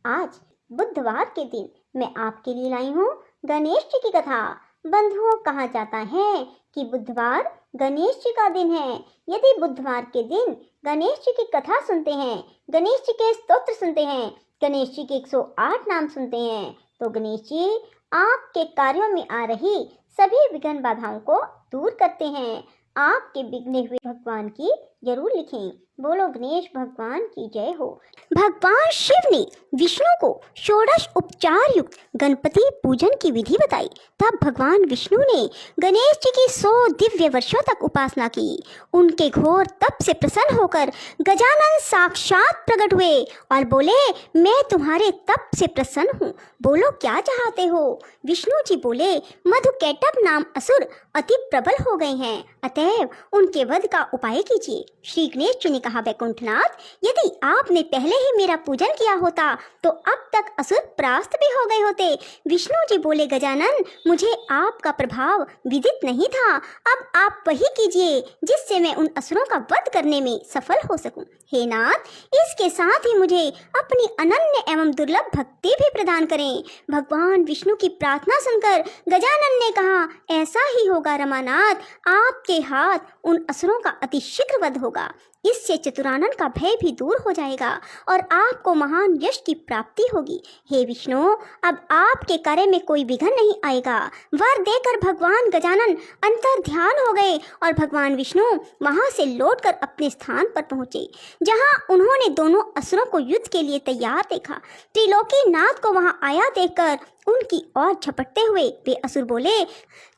आज बुधवार के दिन मैं आपके लिए लाई हूँ गणेश जी की कथा। बंधुओं, कहा जाता है कि बुधवार गणेश जी का दिन है। यदि बुधवार के दिन गणेश जी की कथा सुनते हैं, गणेश जी के स्तोत्र सुनते हैं, गणेश जी के 108 नाम सुनते हैं, तो गणेश जी आपके कार्यों में आ रही सभी विघ्न बाधाओं को दूर करते हैं। आपके बिगड़े हुए भगवान की जरूर लिखें। बोलो गणेश भगवान की जय हो। भगवान शिव ने विष्णु को षोडश उपचार युक्त गणपति पूजन की विधि बताई। तब भगवान विष्णु ने गणेश जी की 100 दिव्य वर्षों तक उपासना की। उनके घोर तप से प्रसन्न होकर गजानन साक्षात प्रकट हुए और बोले, मैं तुम्हारे तप से प्रसन्न हूँ, बोलो क्या चाहते हो। विष्णु जी बोले, मधुकैटभ नाम असुर अति प्रबल हो गए हैं, अतएव उनके वध का उपाय कीजिए। श्री गणेश जी ने कहा, वैकुंठनाथ, यदि आपने पहले ही मेरा पूजन किया होता तो अब तक असुर परास्त भी हो गए होते। विष्णु जी बोले, गजानन, मुझे आपका प्रभाव विदित नहीं था, अब आप वही कीजिए जिससे मैं उन असुरों का वध करने में सफल हो सकूं। हे नाथ, इसके साथ ही मुझे अपनी अनन्य एवं दुर्लभ भक्ति भी प्रदान करें। भगवान विष्णु की प्रार्थना सुनकर गजानन ने कहा, ऐसा ही होगा रमानाथ, आपके हाथ उन असुरों का अति शीघ्र वध होगा। इससे चतुरानन का भय भी दूर हो जाएगा और आपको महान यश की प्राप्ति होगी। हे विष्णु, अब आपके कार्य में कोई विघ्न नहीं आएगा। वर देकर भगवान गजानन अंतर ध्यान हो गए और भगवान विष्णु वहां से लौटकर अपने स्थान पर पहुंचे, जहां उन्होंने दोनों असुरों को युद्ध के लिए तैयार देखा। त्रिलोकी नाथ को वहां आया देखकर उनकी ओर झपटते हुए वे असुर बोले,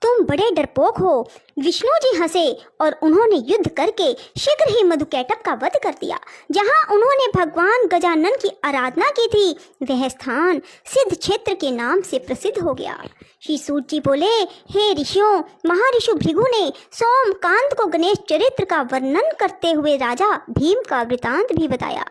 तुम बड़े डरपोक हो। विष्णु जी हंसे और उन्होंने युद्ध करके शीघ्र ही मधुकैटभ का वध कर दिया। जहां उन्होंने भगवान गजानन की आराधना की थी, वह स्थान सिद्ध क्षेत्र के नाम से प्रसिद्ध हो गया। श्री सूत जी बोले, हे ऋषियों, महर्षि भृगु ने सोमकांत को गणेश चरित्र का वर्णन करते हुए राजा भीम का वृतांत भी बताया।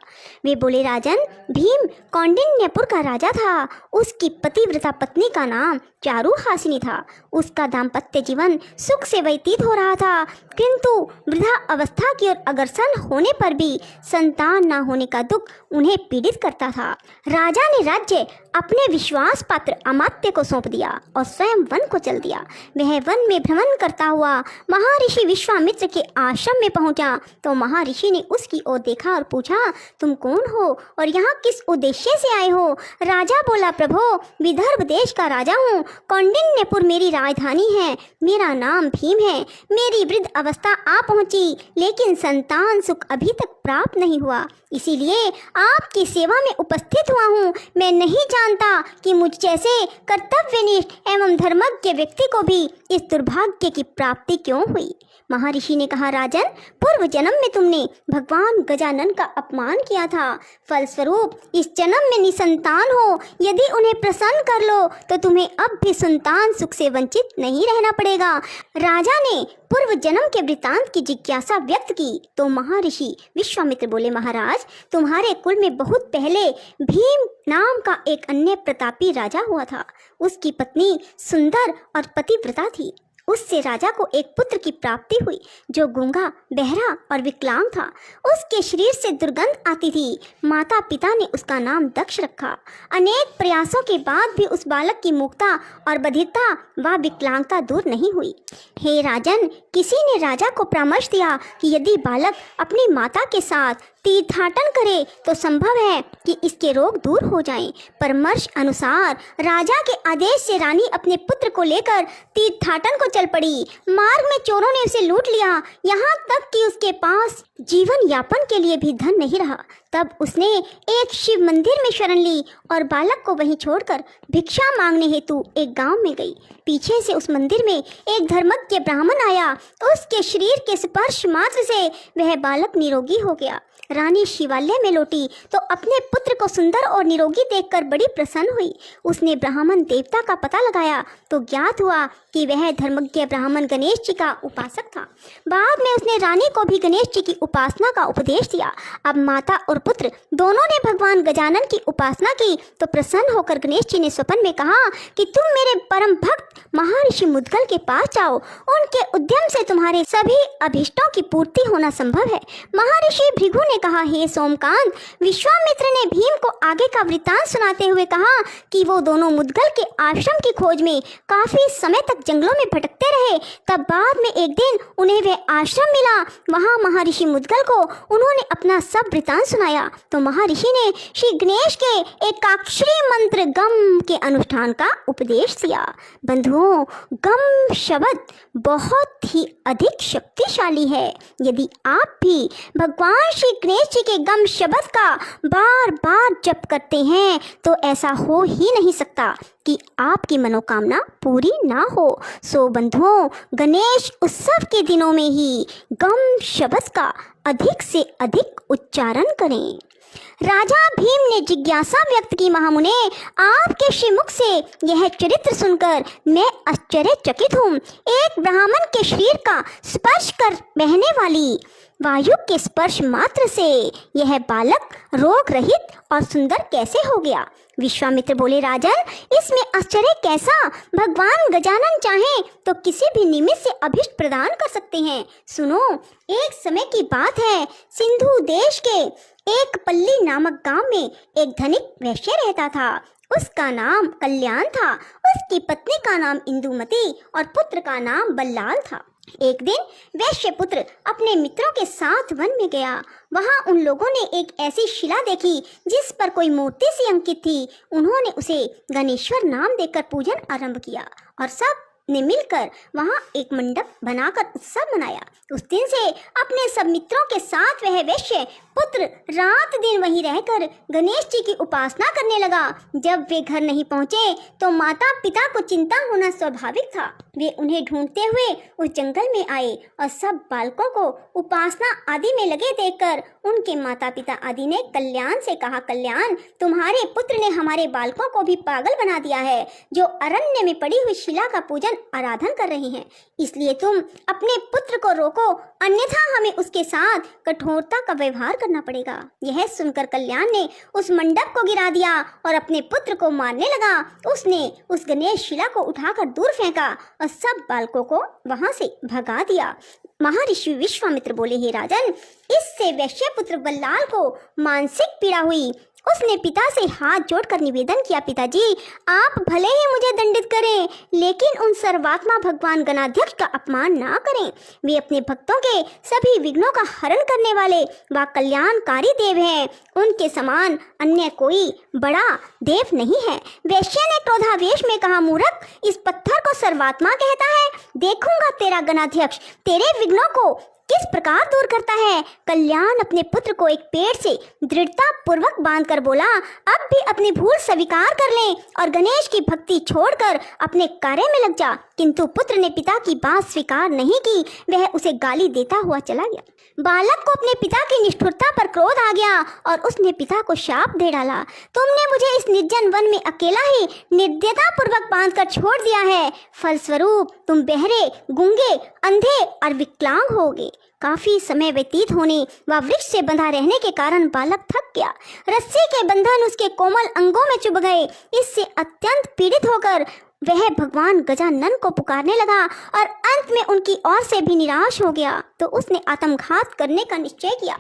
वे बोले, राजन, भीम कौंडिन्यपुर का राजा था। उसकी पतिव्रता पत्नी का नाम चारुहासिनी था। उसका दाम्पत्य जीवन सुख से व्यतीत हो रहा था, किंतु वृद्धा अवस्था की ओर अग्रसर होने पर भी संतान न होने का दुख उन्हें पीड़ित करता था। राजा ने राज्य अपने विश्वास पात्र अमात्य को सौंप दिया और स्वयं वन को चल दिया। वह वन में भ्रमण करता हुआ महर्षि विश्वामित्र के आश्रम में पहुंचा तो महर्षि ने उसकी ओर देखा और पूछा, तुम कौन हो और यहाँ किस उद्देश्य से आए हो। राजा बोला, प्रभो, विदर्भ देश का राजा हूँ, कौंडिन्यपुर मेरी राजधानी है, मेरा नाम भीम है। मेरी वृद्ध अवस्था आ पहुंची, लेकिन संतान सुख अभी तक प्राप्त नहीं हुआ, इसीलिए आपकी सेवा में उपस्थित हुआ हूँ। मैं नहीं जानता कि मुझ जैसे कर्तव्यनिष्ठ एवं धर्मज्ञ व्यक्ति को भी इस दुर्भाग्य की प्राप्ति क्यों हुई। महर्षि ने कहा, राजन, पूर्व जन्म में तुमने भगवान गजानन का अपमान किया था, फलस्वरूप इस जन्म में निसंतान हो। यदि उन्हें प्रसन्न कर लो तो तुम्हें अब भी संतान सुख से वंचित नहीं रहना पड़ेगा। राजा ने पूर्व जन्म के वृतांत की जिज्ञासा व्यक्त की तो महर्षि विश्वामित्र बोले, महाराज, तुम्हारे कुल में बहुत पहले भीम नाम का एक अन्य प्रतापी राजा हुआ था। उसकी पत्नी सुंदर और पतिव्रता थी। उससे राजा को एक पुत्र की प्राप्ति हुई जो गूंगा, बहरा और विकलांग था। उसके शरीर से दुर्गंध आती थी। माता पिता ने उसका नाम दक्ष रखा। अनेक प्रयासों के बाद भी उस बालक की मूकता और बधिरता व विकलांगता दूर नहीं हुई। हे राजन, किसी ने राजा को परामर्श दिया कि यदि बालक अपनी माता के साथ तीर्थाटन करे तो संभव है कि इसके रोग दूर हो जाएं। परामर्श अनुसार राजा के आदेश से रानी अपने पुत्र को लेकर तीर्थाटन को चल पड़ी। मार्ग में चोरों ने उसे लूट लिया, यहाँ तक कि उसके पास जीवन यापन के लिए भी धन नहीं रहा। तब उसने एक शिव मंदिर में शरण ली और बालक को वहीं छोड़कर भिक्षा मांगने हेतु एक गांव में गई। पीछे से उस मंदिर में एक धर्मज्ञ ब्राह्मण आया। उसके शरीर के स्पर्श मात्र से वह बालक निरोगी हो गया। रानी शिवालय में लौटी तो अपने पुत्र को सुंदर और निरोगी देखकर बड़ी प्रसन्न हुई। उसने ब्राह्मण देवता का पता लगाया तो ज्ञात हुआ कि वह धर्मज्ञ ब्राह्मण गणेश जी का उपासक था। बाद में उसने रानी को भी गणेश जी की उपासना का उपदेश दिया। अब माता और पुत्र दोनों ने भगवान गजानन की उपासना की तो प्रसन्न होकर गणेश जी ने स्वप्न में कहा कि तुम मेरे परम भक्त महर्षि मुद्गल के पास जाओ, उनके उद्यम से तुम्हारे सभी अभीष्टों की पूर्ति होना संभव है। महर्षि भृगु ने कहा, हे सोमकांत, विश्वामित्र ने भीम को आगे का वृत्तांत सुनाते हुए कहा कि वो दोनों मुद्गल के आश्रम की खोज में काफी समय तक जंगलों में भटकते रहे। तब बाद में एक दिन उन्हें वह आश्रम मिला। वहां महर्षि मुद्गल को उन्होंने अपना सब वृत्तांत सुनाया तो महर्षि ने श्री गणेश के एकाक्षरी मंत्र गम के अनुष्ठान का उपदेश दिया। बंधुओं, गम शब्द बहुत ही अधिक शक्तिशाली है। यदि आप भी भगवान श्री गणेश जी के गम शब्द का बार बार जप करते हैं तो ऐसा हो ही नहीं सकता कि आपकी मनोकामना पूरी ना हो। सो बंधुओं, गणेश उत्सव के दिनों में ही गम शब्द का अधिक से अधिक उच्चारण करें। राजा भीम ने जिज्ञासा व्यक्त की, महामुने, आपके श्रीमुख से यह चरित्र सुनकर मैं आश्चर्यचकित हूँ। एक ब्राह्मण के शरीर का स्पर्श कर बहने वाली वायु के स्पर्श मात्र से यह बालक रोग रहित और सुंदर कैसे हो गया? विश्वामित्र बोले, राजन, इसमें आश्चर्य कैसा? भगवान गजानन चाहें तो किसी भी निमित्त से अभीष्ट प्रदान कर सकते हैं। सुनो, एक समय की बात है, सिंधु देश के एक पल्ली नामक गांव में एक धनिक वैश्य रहता था। उसका नाम कल्याण था। उसकी पत्नी का नाम इंदुमती और पुत्र का नाम बल्लाल था। एक दिन वैश्य पुत्र अपने मित्रों के साथ वन में गया। वहां उन लोगों ने एक ऐसी शिला देखी जिस पर कोई मूर्ति सी अंकित थी। उन्होंने उसे गणेश्वर नाम देकर पूजन आरंभ किया और सब ने मिलकर वहां एक मंडप बनाकर उत्सव मनाया। उस दिन से अपने सब मित्रों के साथ वह वैश्य पुत्र रात दिन वहीं रहकर गणेश जी की उपासना करने लगा। जब वे घर नहीं पहुंचे तो माता पिता को चिंता होना स्वाभाविक था। वे उन्हें ढूंढते हुए उस जंगल में आए और सब बालकों को उपासना आदि में लगे देखकर उनके माता पिता आदि ने कल्याण से कहा, कल्याण, तुम्हारे पुत्र ने हमारे बालकों को भी पागल बना दिया है, जो अरण्य में पड़ी हुई शिला का पूजन आराधन कर रहे हैं। इसलिए तुम अपने पुत्र को रोको, अन्यथा हमें उसके साथ कठोरता का व्यवहार करना पड़ेगा। यह सुनकर कल्याण ने उस मंडप को गिरा दिया और अपने पुत्र को मारने लगा। उसने उस गणेश शिला को उठाकर दूर फेंका और सब बालकों को वहां से भगा दिया। महर्षि विश्वामित्र बोले, हे राजन, इससे वैश्य पुत्र बल्लाल को मानसिक पीड़ा हुई। उसने पिता से हाथ जोड़कर निवेदन किया, पिताजी, आप भले ही मुझे दंडित करें, लेकिन उन सर्वात्मा भगवान गणाध्यक्ष का अपमान ना करें। वे अपने भक्तों के सभी विघ्नों का हरण करने वाले व कल्याणकारी देव हैं। उनके समान अन्य कोई बड़ा देव नहीं है। वैश्य ने क्रोधावेश में कहा, मूर्ख, इस पत्थर को सर्वात्मा कहता है। देखूंगा तेरा गणाध्यक्ष तेरे विघ्नों को किस प्रकार दूर करता है। कल्याण अपने पुत्र को एक पेड़ से दृढ़ता पूर्वक बांधकर बोला, अब भी अपनी भूल स्वीकार कर ले और गणेश की भक्ति छोड़कर अपने कार्य में लग जा। किंतु पुत्र ने पिता की बात स्वीकार नहीं की। वह उसे गाली देता हुआ चला गया। बालक को अपने पिता की निष्ठुरता पर क्रोध आ गया और उसने पिता को शाप दे डाला, तुमने मुझे इस निर्जन वन में अकेला ही निर्दयता पूर्वक बांधकर छोड़ दिया है। फलस्वरूप तुम बहरे, गूंगे, अंधे और विकलांग होगे। काफी समय व्यतीत होने व वृक्ष से बंधा रहने के कारण बालक थक गया। रस्सी के बंधन उसके कोमल अंगों में चुभ गए। इससे अत्यंत पीड़ित होकर वह भगवान गजानन को पुकारने लगा और अंत में उनकी ओर से भी निराश हो गया तो उसने आत्मघात करने का निश्चय किया।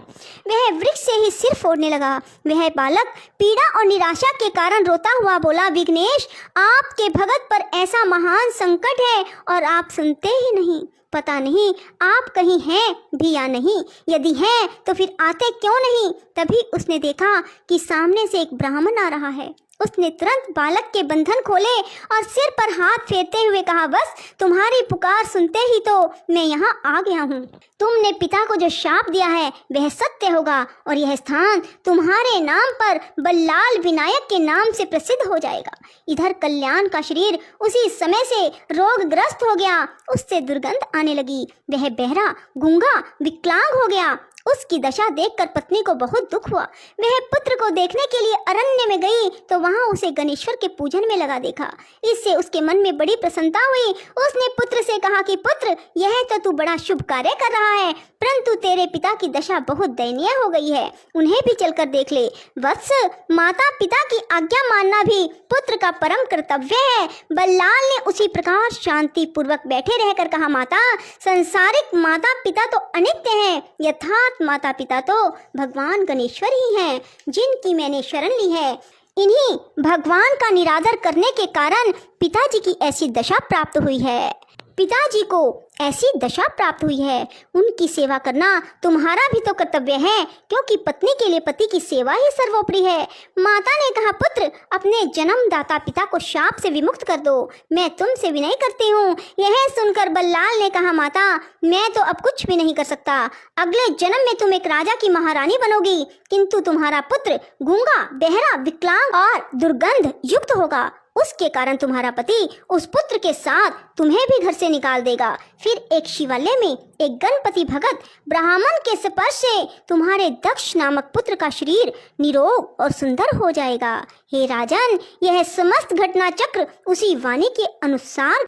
वह वृक्ष से ही सिर फोड़ने लगा। वह बालक पीड़ा और निराशा के कारण रोता हुआ बोला, विघ्नेश, आपके भगत पर ऐसा महान संकट है और आप सुनते ही नहीं। पता नहीं आप कहीं हैं भी या नहीं। यदि हैं तो फिर आते क्यों नहीं? तभी उसने देखा कि सामने से एक ब्राह्मण आ रहा है। उसने तुरंत बालक के बंधन खोले और सिर पर हाथ फेरते हुए कहा, बस तुम्हारी पुकार सुनते ही तो मैं यहाँ आ गया हूँ। तुमने पिता को जो शाप दिया है वह सत्य होगा और यह स्थान तुम्हारे नाम पर बल्लाल विनायक के नाम से प्रसिद्ध हो जाएगा। इधर कल्याण का शरीर उसी समय से रोगग्रस्त हो गया। उससे दुर्गंध आने लगी। वह बहरा, गूंगा, विकलांग हो गया। उसकी दशा देखकर पत्नी को बहुत दुख हुआ। वह पुत्र को देखने के लिए अरण्य में गई गई तो वहाँ उसे गणेश्वर के पूजन में लगा देखा। इससे उसके मन में बड़ी प्रसन्नता हुई। उसने पुत्र से कहा कि पुत्र, यह तो तू बड़ा शुभ कार्य कर रहा है, परंतु तेरे पिता की दशा बहुत दयनीय हो गई है, उन्हें भी चलकर देख ले। वत्स, माता पिता की आज्ञा मानना भी पुत्र का परम कर्तव्य है। बल्लाल ने उसी प्रकार शांति पूर्वक बैठे रहकर कहा, माता, संसारिक माता पिता तो अनित्य हैं, यथार्थ माता पिता तो भगवान गणेश्वर ही हैं, जिनकी मैंने शरण ली है। इन्हीं भगवान का निरादर करने के कारण पिताजी की ऐसी दशा प्राप्त हुई है। पिताजी को ऐसी दशा प्राप्त हुई है, उनकी सेवा करना तुम्हारा भी तो कर्तव्य है, क्योंकि पत्नी के लिए पति की सेवा ही सर्वोपरि है। माता ने कहा, पुत्र, अपने जन्मदाता पिता को शाप से विमुक्त कर दो, मैं तुमसे विनय करती हूँ। यह सुनकर बल्लाल ने कहा, माता, मैं तो अब कुछ भी नहीं कर सकता। अगले जन्म में तुम एक राजा की महारानी बनोगी, किंतु तुम्हारा पुत्र गूंगा, बहरा, विकलांग और दुर्गंध युक्त होगा। उसके कारण तुम्हारा पति उस पुत्र के साथ तुम्हें भी घर से निकाल देगा। फिर एक शिवालय में एक गणपति भगत ब्राह्मण के स्पर्श से तुम्हारे दक्ष नामक पुत्र का शरीर निरोग और सुंदर हो जाएगा। हे राजन, यह समस्त घटना चक्र उसी वाणी के अनुसार